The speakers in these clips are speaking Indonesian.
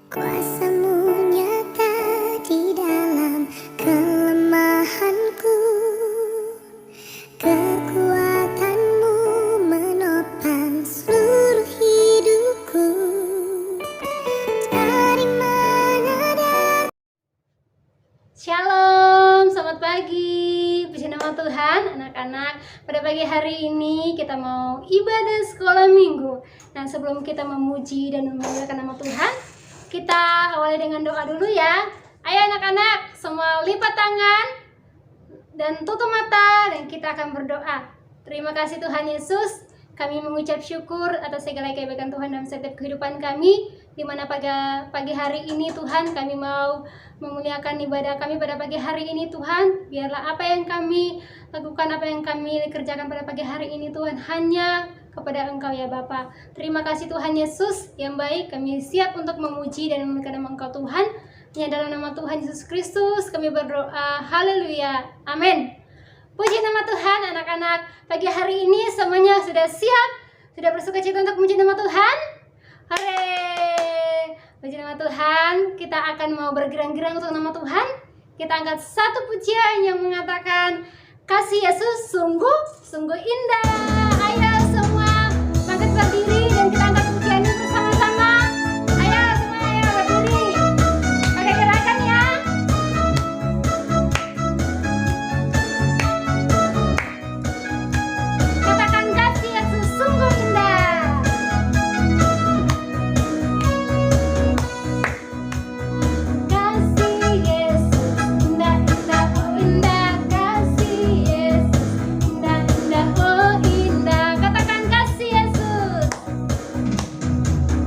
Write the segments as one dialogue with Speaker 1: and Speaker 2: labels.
Speaker 1: Kuasamu nyata di dalam kelemahanku, kekuatanmu menopang seluruh hidupku. Dari mana datang?
Speaker 2: Shalom, selamat pagi. Puji nama Tuhan, anak-anak. Pada pagi hari ini kita mau ibadah sekolah minggu. Nah, sebelum kita memuji dan memuliakan nama Tuhan, kita awali dengan doa dulu ya. Ayo anak-anak, semua lipat tangan dan tutup mata dan kita akan berdoa. Terima kasih Tuhan Yesus, kami mengucap syukur atas segala kebaikan Tuhan dalam setiap kehidupan kami, di mana pagi hari ini Tuhan kami mau memuliakan ibadah kami pada pagi hari ini Tuhan. Biarlah apa yang kami lakukan, apa yang kami kerjakan pada pagi hari ini Tuhan hanya kepada Engkau ya Bapa. Terima kasih Tuhan Yesus yang baik, kami siap untuk memuji dan memuliakan nama Engkau Tuhan. Hanya dalam nama Tuhan Yesus Kristus kami berdoa, haleluya, amin. Puji nama Tuhan anak-anak. Pagi hari ini semuanya sudah siap? Sudah bersuka cita untuk memuji nama Tuhan? Hore! Puji nama Tuhan. Kita akan mau bergerang-gerang untuk nama Tuhan. Kita angkat satu pujian yang mengatakan, kasih Yesus sungguh indah. Ayo semua bangkit berdiri dan kita angkat pujian ini bersama-sama. Ayo semua, ayo berdiri. Pakai gerakan ya. Katakan kasih Yesus sungguh indah. Kasih Yesus indah indah oh indah, kasih Yesus indah indah oh indah. Katakan kasih Yesus.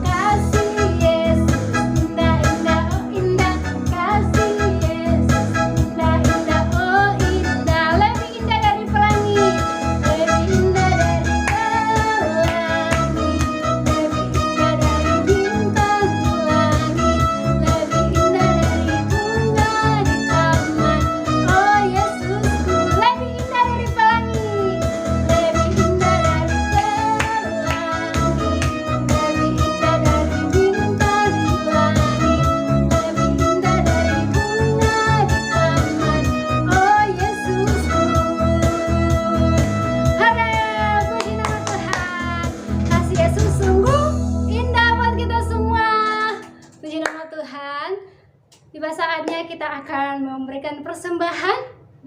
Speaker 2: Kasih Yesus indah indah oh indah, kasih Yesus indah indah oh indah. Lebih indah dari pelangi, lebih indah dari pelangi, lebih indah dari bintang di langit, lebih indah dari bunga di taman. Oh Yesusku, lebih indah dari pelangi, lebih indah dari pelangi, lebih indah dari bintang di langit, lebih indah dari bunga di taman. Oh Yesusku. Hore, puji nama Tuhan. Kasih Yesus sungguh indah buat kita semua. Puji nama Tuhan. Tiba saatnya kita akan memberikan persembahan.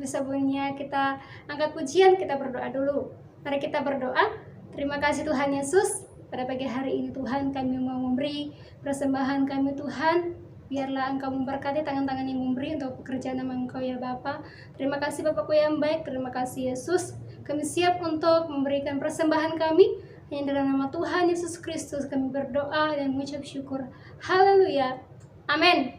Speaker 2: Sebelumnya kita angkat pujian, kita berdoa dulu. Mari kita berdoa. Terima kasih Tuhan Yesus. Pada pagi hari ini Tuhan kami mau memberi persembahan kami Tuhan. Biarlah Engkau memberkati tangan-tangan yang memberi untuk pekerjaan nama Engkau ya Bapa. Terima kasih Bapakku yang baik. Terima kasih Yesus. Kami siap untuk memberikan persembahan kami. Hanya dalam nama Tuhan Yesus Kristus kami berdoa dan mengucap syukur. Haleluya. Amin.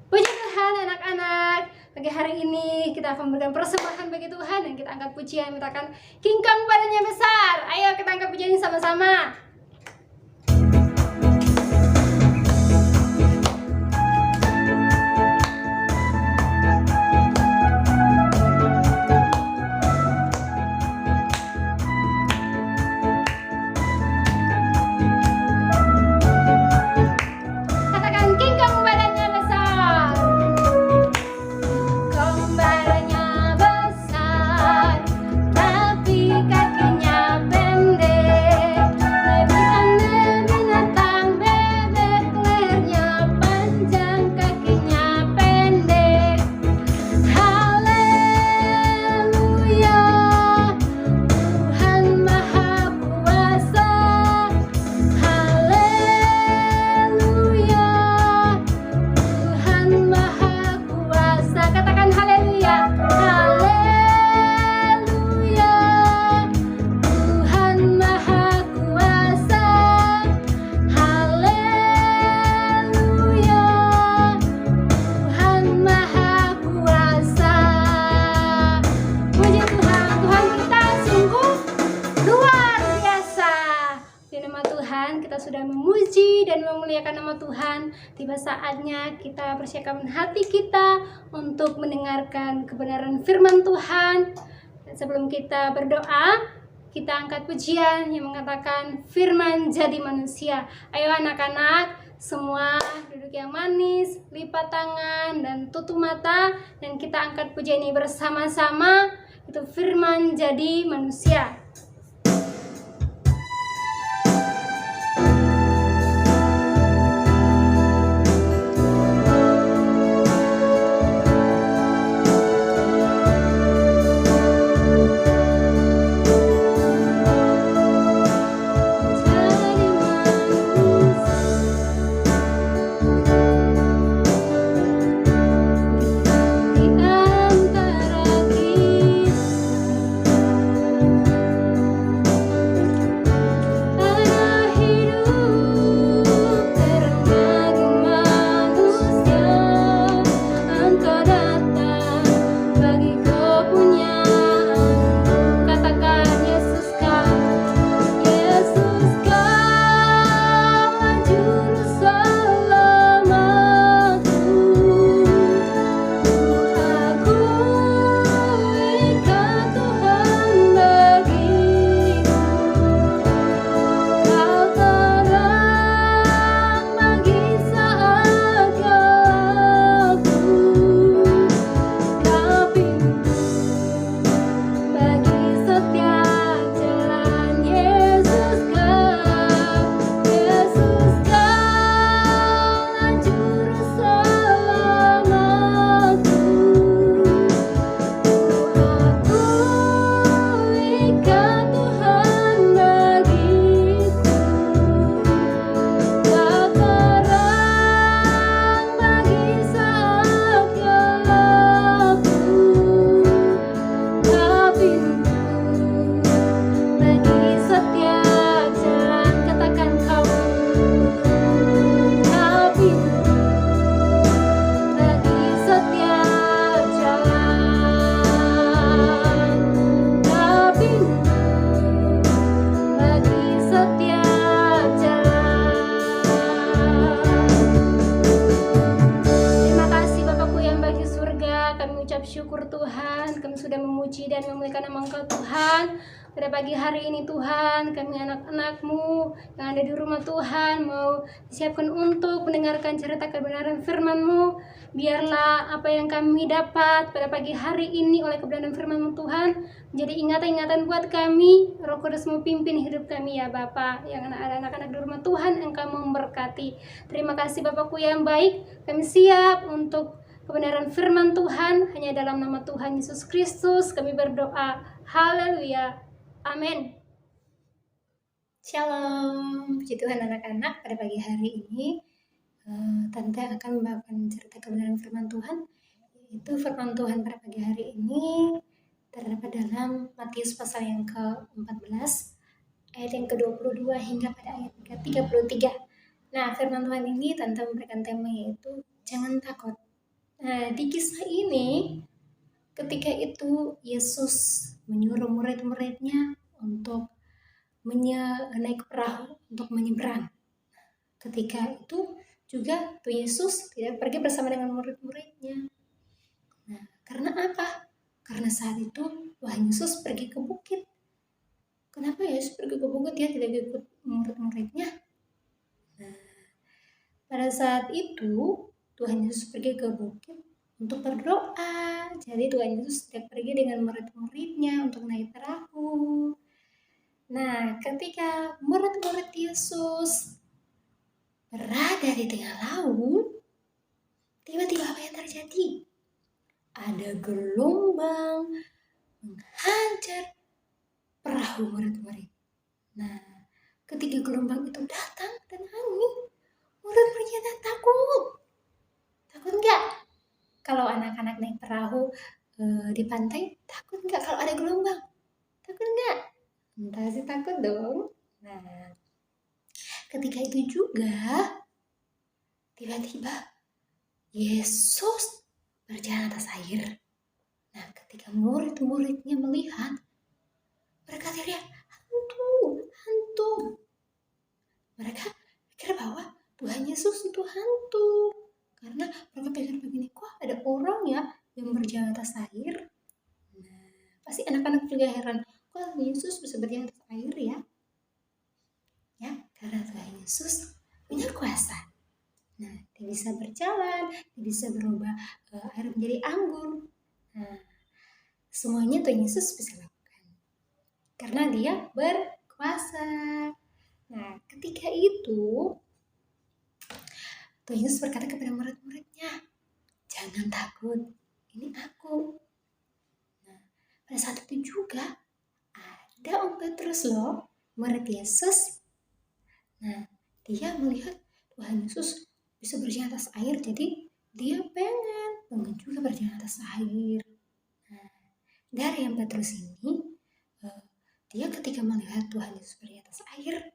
Speaker 2: Puji Tuhan anak-anak. Pagi hari ini kita akan memberikan persembahan bagi Tuhan dan kita angkat pujian, katakan kingkang badannya besar. Ayo kita angkat pujian ini sama-sama. Katakan kingkang badannya besar. Kembarannya besar, tapi kakinya pendek. Lebihan binatang bebek, lehernya panjang, kakinya pendek. Haleluya, Tuhan Maha Kuasa. Haleluya, Tuhan Maha Kuasa. Katakan haleluya. Haleluya, Tuhan Maha Kuasa. Haleluya, Tuhan Maha Kuasa. Puji Tuhan, Tuhan kita sungguh luar biasa. Di nama Tuhan kita sudah memuji dan memuliakan nama Tuhan. Tiba saatnya kita persiapkan hati kita untuk mendengarkan kebenaran firman Tuhan. Dan sebelum kita berdoa, kita angkat pujian yang mengatakan firman jadi manusia. Ayo anak-anak, Semua duduk yang manis, lipat tangan dan tutup mata, dan kita angkat pujian ini bersama-sama. Itu firman jadi manusia. Syukur Tuhan, kami sudah memuji dan memuliakan nama Engkau Tuhan. Pada pagi hari ini Tuhan, kami anak-anak-Mu yang ada di rumah Tuhan mau disiapkan untuk mendengarkan cerita kebenaran firman-Mu. Biarlah apa yang kami dapat pada pagi hari ini oleh kebenaran firman-Mu Tuhan menjadi ingatan-ingatan buat kami. Roh Kudus-Mu pimpin hidup kami ya Bapa. Yang ada anak-anak di rumah Tuhan, Engkau memberkati. Terima kasih Bapakku yang baik. Kami siap untuk kebenaran firman Tuhan. Hanya dalam nama Tuhan Yesus Kristus kami berdoa. Haleluya. Amin. Shalom. Puji Tuhan anak-anak, pada pagi hari ini Tante akan membawakan cerita kebenaran firman Tuhan. Itu firman Tuhan pada pagi hari ini terdapat dalam Matius pasal yang ke-14 ayat yang ke-22 hingga pada ayat ke-33. Nah, firman Tuhan ini Tante memberikan tema yaitu jangan takut. Nah, di kisah ini ketika itu Yesus menyuruh murid-muridnya untuk naik perahu untuk menyeberang. Ketika itu juga Tuhan Yesus tidak pergi bersama dengan murid-muridnya. Nah, karena apa? Karena saat itu Tuhan Yesus pergi ke bukit. Kenapa Yesus pergi ke bukit? Dia tidak ikut murid-muridnya. Nah, pada saat itu Tuhan Yesus pergi ke bukit untuk berdoa. Jadi Tuhan Yesus tidak pergi dengan murid-muridnya untuk naik perahu. Nah, ketika murid-murid Yesus berada di tengah laut, tiba-tiba apa yang terjadi? Ada gelombang menghajar perahu murid-murid. Nah, ketika gelombang itu datang dan angin, murid-muridnya takut. Takut nggak? Kalau anak-anak naik perahu di pantai, takut nggak kalau ada gelombang? Takut nggak? Entah sih takut dong. Nah, ketika itu juga, tiba-tiba Yesus berjalan atas air. Nah, ketika murid-muridnya melihat, mereka teriak, hantu, hantu. Mereka pikir bahwa Tuhan Yesus itu hantu. Karena mereka pikir begini, kok ada orang ya yang berjalan atas air? Nah, pasti anak-anak juga heran, kok Yesus bisa berjalan atas air ya? Ya, karena Tuhan Yesus punya kuasa. dia bisa berjalan, dia bisa berubah air menjadi anggur. Nah, semuanya Tuhan Yesus bisa lakukan karena dia berkuasa. Nah, ketika itu Tuhan Yesus berkata kepada murid-muridnya, jangan takut, ini aku. Nah, pada saat itu juga ada Om Petrus loh, murid Yesus. Nah, dia melihat Tuhan Yesus bisa berjalan atas air, jadi dia pengen juga berjalan atas air. Nah, dari yang Petrus ini, dia ketika melihat Tuhan Yesus berjalan atas air,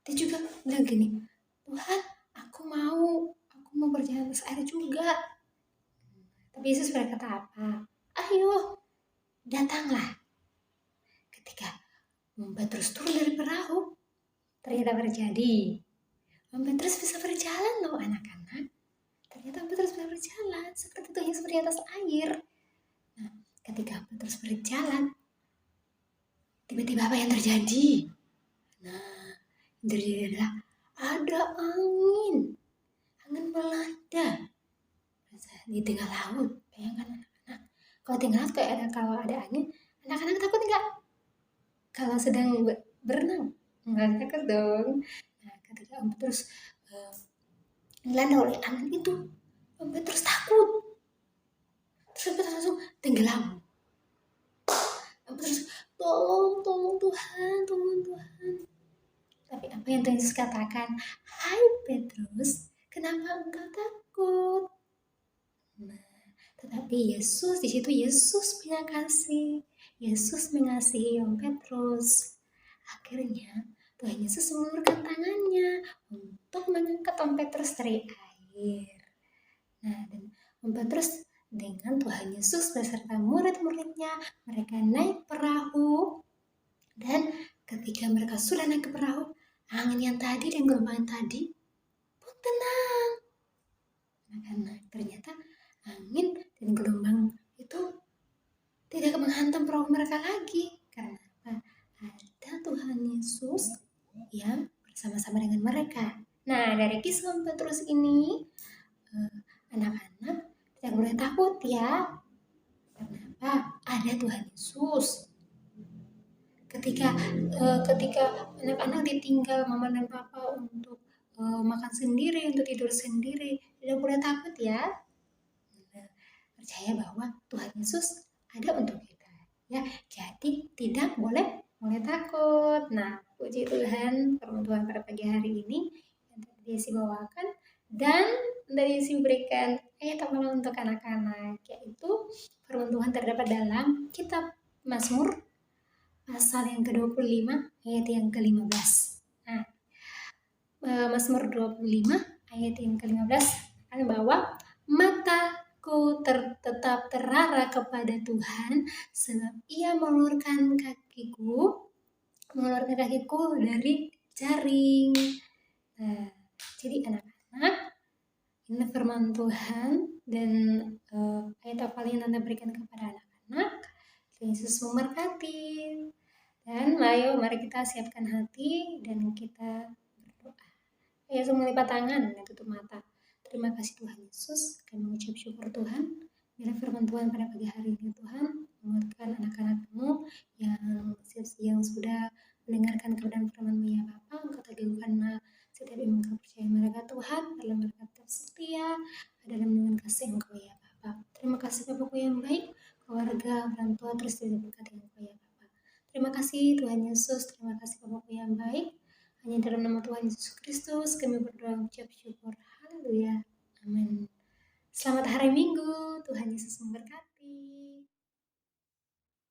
Speaker 2: dia juga bilang gini, Tuhan, aku mau berjalan atas air juga. Tapi Yesus berkata apa? Ayo, datanglah. Ketika Petrus turun dari perahu, ternyata terjadi. Petrus bisa berjalan loh anak-anak. Ternyata Petrus bisa berjalan seperti Tuhan Yesus di atas air. Nah, ketika Petrus berjalan, tiba-tiba apa yang terjadi? Nah, yang terjadi adalah ada angin melanda di tengah laut. Bayangkan anak-anak, kalau tengah laut kalau ada angin, anak-anak takut nggak? Kalau sedang berenang, nggak takut dong. Nah, ketika Petrus dilanda oleh angin itu, Petrus takut. Terus Petrus langsung tenggelam. Petrus, tolong Tuhan, tolong Tuhan. Tapi apa yang Tuhan Yesus katakan? Hai Petrus, kenapa engkau takut? Nah, tetapi Yesus, di situ Yesus punya kasih. Yesus mengasihi Om Petrus. Akhirnya Tuhan Yesus mengulurkan tangannya untuk mengangkat Om Petrus dari air. Nah, dan Om Petrus dengan Tuhan Yesus beserta murid-muridnya, mereka naik perahu, dan ketika mereka sudah naik ke perahu, angin yang tadi dan gelombang tadi pun tenang. Karena ternyata angin dan gelombang itu tidak menghantam perahu mereka lagi. Karena apa? Ada Tuhan Yesus yang bersama-sama dengan mereka. Nah, dari kisah Om Petrus ini, anak-anak tidak boleh takut ya. Kenapa? Ada Tuhan Yesus. Ketika anak-anak ditinggal mama dan papa untuk makan sendiri, untuk tidur sendiri, tidak boleh takut ya. Percaya bahwa Tuhan Yesus ada untuk kita. Ya, jadi tidak boleh takut. Nah, puji Tuhan, firman Tuhan pada pagi hari ini yang tadi Desi bawakan, dan dari Desi berikan ayat amalan untuk anak-anak, yaitu firman Tuhan terdapat dalam kitab Mazmur pasal yang ke-25 ayat yang ke-15. Nah, Mazmur 25 ayat yang ke-15 kan bahwa mataku tetap terarah kepada Tuhan, sebab Ia mengulurkan kakiku dari jaring. Nah, jadi anak-anak, ini firman Tuhan dan ayat hafal yang Anda berikan kepada anak-anak. Yesus memberkati. Dan mari kita siapkan hati dan kita berdoa. Ayo semua lipat tangan dan tutup mata. Terima kasih Tuhan Yesus, kami mengucap syukur Tuhan. Biarlah firman Tuhan pada pagi hari ini Tuhan menguatkan anak-anak-Mu yang sudah mendengarkan kebenaran firman-Mu ya Bapa. Engkau teguhkan setiap iman kepercayaan mereka Tuhan, dalam mereka tetap setia, dalam lindungan kasih Engkau ya Bapa. Terima kasih Bapakku yang baik, keluarga, orang tua terus diberkati Engkau ya Bapa. Terima kasih Tuhan Yesus, terima kasih Bapakku yang baik. Hanya dalam nama Tuhan Yesus Kristus kami berdoa mengucap syukur. Haleluya. Amin. Selamat hari Minggu. Tuhan Yesus memberkati.